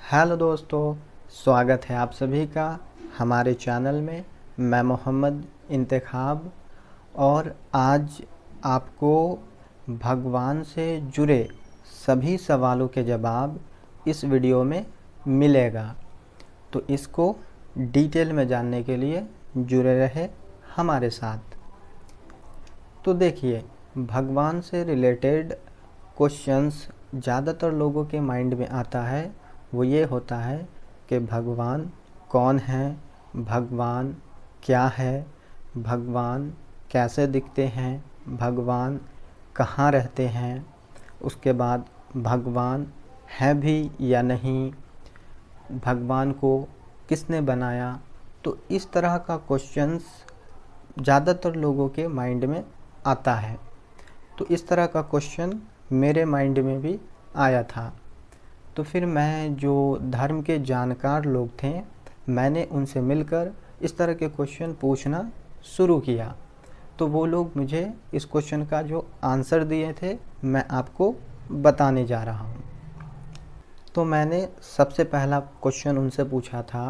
Hello दोस्तों, स्वागत है आप सभी का हमारे चैनल में। मैं मोहम्मद इंतखाब और आज आपको भगवान से जुड़े सभी सवालों के जवाब इस वीडियो में मिलेगा। तो इसको डिटेल में जानने के लिए जुड़े रहे हमारे साथ। तो देखिए, भगवान से रिलेटेड क्वेश्चंस ज़्यादातर लोगों के माइंड में आता है, वो ये होता है कि भगवान कौन है, भगवान क्या है, भगवान कैसे दिखते हैं, भगवान कहाँ रहते हैं, उसके बाद भगवान है भी या नहीं, भगवान को किसने बनाया। तो इस तरह का क्वेश्चंस ज़्यादातर लोगों के माइंड में आता है। तो इस तरह का क्वेश्चन मेरे माइंड में भी आया था। तो फिर मैं जो धर्म के जानकार लोग थे, मैंने उनसे मिलकर इस तरह के क्वेश्चन पूछना शुरू किया। तो वो लोग मुझे इस क्वेश्चन का जो आंसर दिए थे, मैं आपको बताने जा रहा हूँ। तो मैंने सबसे पहला क्वेश्चन उनसे पूछा था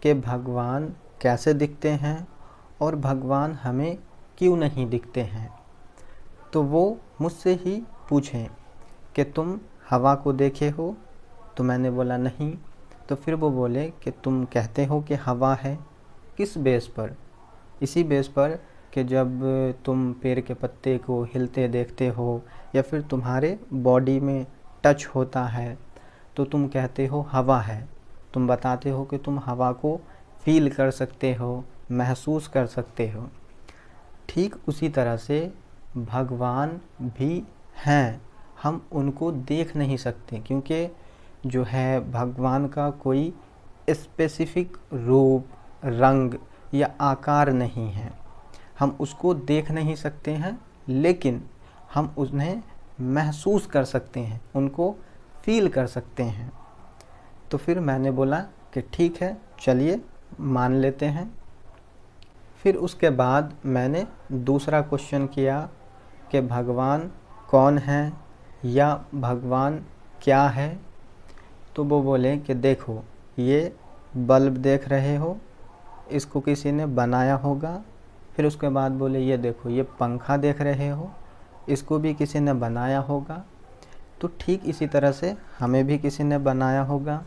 कि भगवान कैसे दिखते हैं और भगवान हमें क्यों नहीं दिखते हैं। तो वो मुझसे ही पूछें कि तुम हवा को देखे हो। तो मैंने बोला नहीं। तो फिर वो बोले कि तुम कहते हो कि हवा है, किस बेस पर? इसी बेस पर कि जब तुम पेड़ के पत्ते को हिलते देखते हो या फिर तुम्हारे बॉडी में टच होता है तो तुम कहते हो हवा है। तुम बताते हो कि तुम हवा को फील कर सकते हो, महसूस कर सकते हो। ठीक उसी तरह से भगवान भी हैं, हम उनको देख नहीं सकते क्योंकि जो है भगवान का कोई स्पेसिफिक रूप, रंग या आकार नहीं है। हम उसको देख नहीं सकते हैं, लेकिन हम उन्हें महसूस कर सकते हैं, उनको फील कर सकते हैं। तो फिर मैंने बोला कि ठीक है, चलिए मान लेते हैं। फिर उसके बाद मैंने दूसरा क्वेश्चन किया कि भगवान कौन है या भगवान क्या है। तो वो बोले कि देखो, ये बल्ब देख रहे हो, इसको किसी ने बनाया होगा। फिर उसके बाद बोले ये देखो, ये पंखा देख रहे हो, इसको भी किसी ने बनाया होगा। तो ठीक इसी तरह से हमें भी किसी ने बनाया होगा।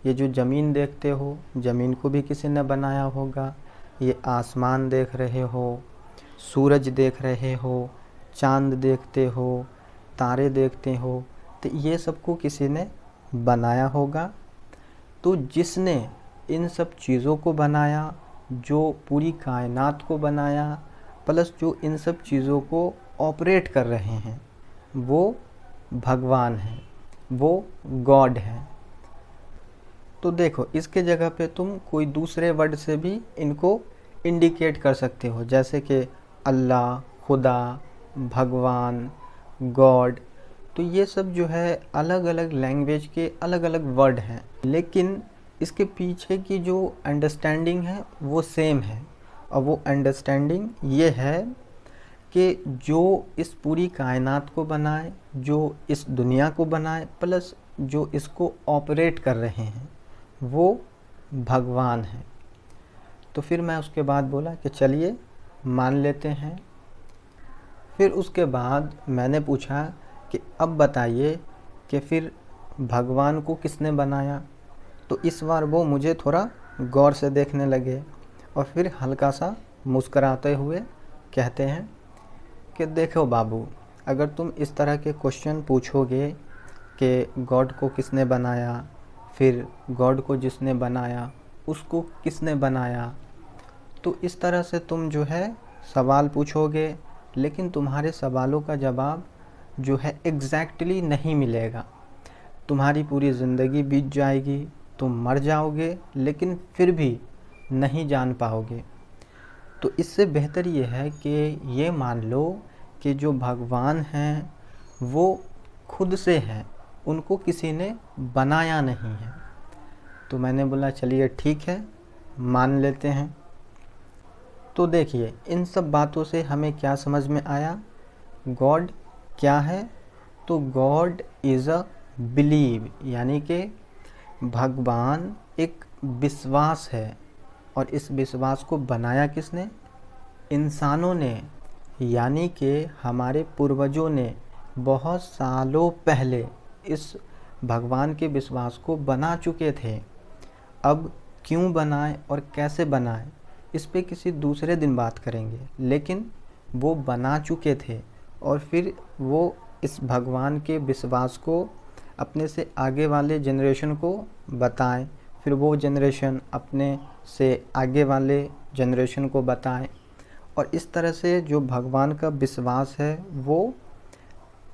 ये जो ज़मीन देखते हो, ज़मीन को भी किसी ने बनाया होगा। ये आसमान देख रहे हो, सूरज देख रहे हो, चांद देखते हो, तारे देखते हो, तो ये सबको किसी ने बनाया होगा। तो जिसने इन सब चीज़ों को बनाया, जो पूरी कायनात को बनाया, प्लस जो इन सब चीज़ों को ऑपरेट कर रहे हैं, वो भगवान हैं, वो गॉड हैं। तो देखो, इसके जगह पे तुम कोई दूसरे वर्ड से भी इनको इंडिकेट कर सकते हो, जैसे कि अल्लाह, खुदा, भगवान, गॉड। तो ये सब जो है अलग अलग लैंग्वेज के अलग अलग वर्ड हैं, लेकिन इसके पीछे की जो अंडरस्टैंडिंग है वो सेम है। और वो अंडरस्टैंडिंग ये है कि जो इस पूरी कायनात को बनाए, जो इस दुनिया को बनाए, प्लस जो इसको ऑपरेट कर रहे हैं, वो भगवान हैं। तो फिर मैं उसके बाद बोला कि चलिए मान लेते हैं। फिर उसके बाद मैंने पूछा कि अब बताइए कि फिर भगवान को किसने बनाया। तो इस बार वो मुझे थोड़ा गौर से देखने लगे और फिर हल्का सा मुस्कुराते हुए कहते हैं कि देखो बाबू, अगर तुम इस तरह के क्वेश्चन पूछोगे कि गॉड को किसने बनाया, फिर गॉड को जिसने बनाया उसको किसने बनाया, तो इस तरह से तुम जो है सवाल पूछोगे, लेकिन तुम्हारे सवालों का जवाब जो है एग्जैक्टली नहीं मिलेगा। तुम्हारी पूरी ज़िंदगी बीत जाएगी, तुम मर जाओगे, लेकिन फिर भी नहीं जान पाओगे। तो इससे बेहतर ये है कि ये मान लो कि जो भगवान हैं वो खुद से हैं, उनको किसी ने बनाया नहीं है। तो मैंने बोला चलिए ठीक है, मान लेते हैं। तो देखिए, इन सब बातों से हमें क्या समझ में आया, गॉड क्या है। तो गॉड इज़ अ बिलीव, यानी कि भगवान एक विश्वास है, और इस विश्वास को बनाया किसने? इंसानों ने, यानी कि हमारे पूर्वजों ने बहुत सालों पहले इस भगवान के विश्वास को बना चुके थे। अब क्यों बनाए और कैसे बनाए, इस पे किसी दूसरे दिन बात करेंगे, लेकिन वो बना चुके थे और फिर वो इस भगवान के विश्वास को अपने से आगे वाले जनरेशन को बताएं, फिर वो जनरेशन अपने से आगे वाले जनरेशन को बताएं, और इस तरह से जो भगवान का विश्वास है वो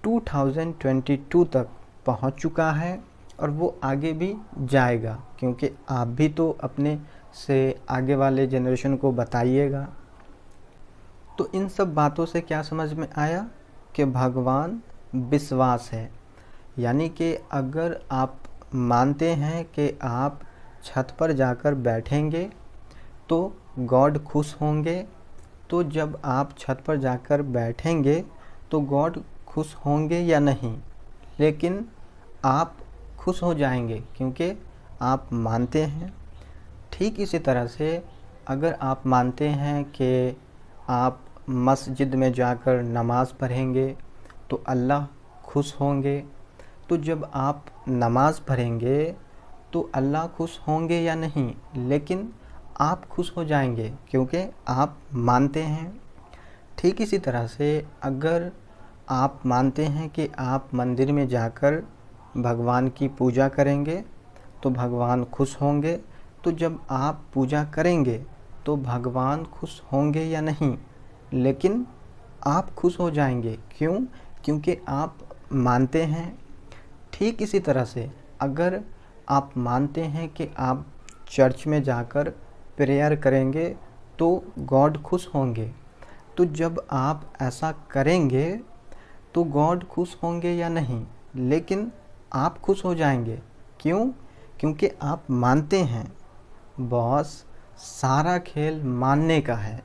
2022 तक पहुंच चुका है, और वो आगे भी जाएगा, क्योंकि आप भी तो अपने से आगे वाले जनरेशन को बताइएगा। तो इन सब बातों से क्या समझ में आया कि भगवान विश्वास है, यानी कि अगर आप मानते हैं कि आप छत पर जाकर बैठेंगे तो गॉड खुश होंगे, तो जब आप छत पर जाकर बैठेंगे तो गॉड खुश होंगे या नहीं? लेकिन आप खुश हो जाएंगे, क्योंकि आप मानते हैं। ठीक इसी तरह से अगर आप मानते हैं कि आप मस्जिद में जाकर नमाज़ पढ़ेंगे तो अल्लाह खुश होंगे, तो जब आप नमाज़ पढ़ेंगे तो अल्लाह खुश होंगे या नहीं? लेकिन आप खुश हो जाएंगे, क्योंकि आप मानते हैं। ठीक इसी तरह से अगर आप मानते हैं कि आप मंदिर में जाकर भगवान की पूजा करेंगे तो भगवान खुश होंगे, तो जब आप पूजा करेंगे तो भगवान खुश होंगे या नहीं? लेकिन आप खुश हो जाएंगे। क्यों? क्योंकि आप मानते हैं। ठीक इसी तरह से अगर आप मानते हैं कि आप चर्च में जाकर प्रेयर करेंगे तो गॉड खुश होंगे, तो जब आप ऐसा करेंगे तो गॉड खुश होंगे या नहीं? लेकिन आप खुश हो जाएंगे। क्यों? क्योंकि आप मानते हैं। बॉस, सारा खेल मानने का है,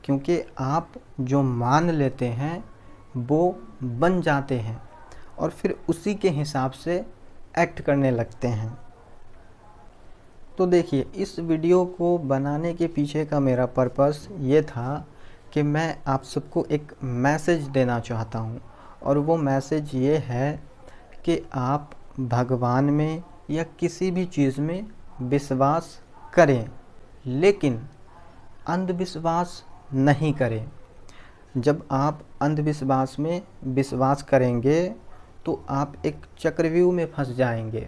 क्योंकि आप जो मान लेते हैं वो बन जाते हैं और फिर उसी के हिसाब से एक्ट करने लगते हैं। तो देखिए, इस वीडियो को बनाने के पीछे का मेरा पर्पस ये था कि मैं आप सबको एक मैसेज देना चाहता हूँ, और वो मैसेज ये है कि आप भगवान में या किसी भी चीज़ में विश्वास करें, लेकिन अंधविश्वास नहीं करें। जब आप अंधविश्वास में विश्वास करेंगे तो आप एक चक्रव्यूह में फंस जाएंगे,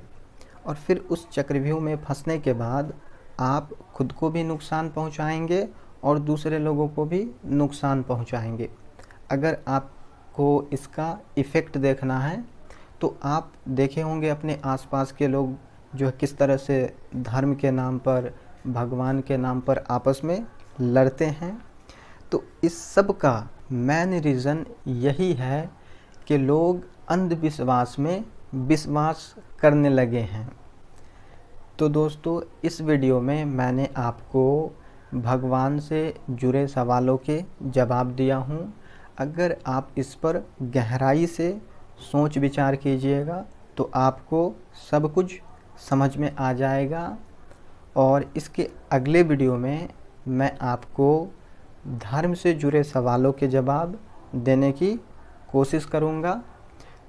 और फिर उस चक्रव्यूह में फंसने के बाद आप खुद को भी नुकसान पहुंचाएंगे और दूसरे लोगों को भी नुकसान पहुंचाएंगे। अगर आपको इसका इफ़ेक्ट देखना है तो आप देखे होंगे अपने आसपास के लोग जो किस तरह से धर्म के नाम पर, भगवान के नाम पर आपस में लड़ते हैं। तो इस सब का मेन रीज़न यही है कि लोग अंधविश्वास में विश्वास करने लगे हैं। तो दोस्तों, इस वीडियो में मैंने आपको भगवान से जुड़े सवालों के जवाब दिया हूँ। अगर आप इस पर गहराई से सोच विचार कीजिएगा तो आपको सब कुछ समझ में आ जाएगा, और इसके अगले वीडियो में मैं आपको धर्म से जुड़े सवालों के जवाब देने की कोशिश करूँगा।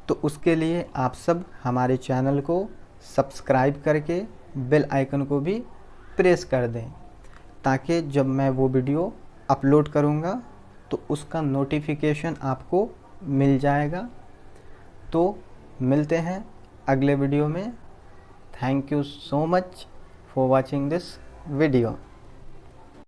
तो उसके लिए आप सब हमारे चैनल को सब्सक्राइब करके बेल आइकन को भी प्रेस कर दें, ताकि जब मैं वो वीडियो अपलोड करूँगा तो उसका नोटिफिकेशन आपको मिल जाएगा। तो मिलते हैं अगले वीडियो में। Thank you so much for watching this video.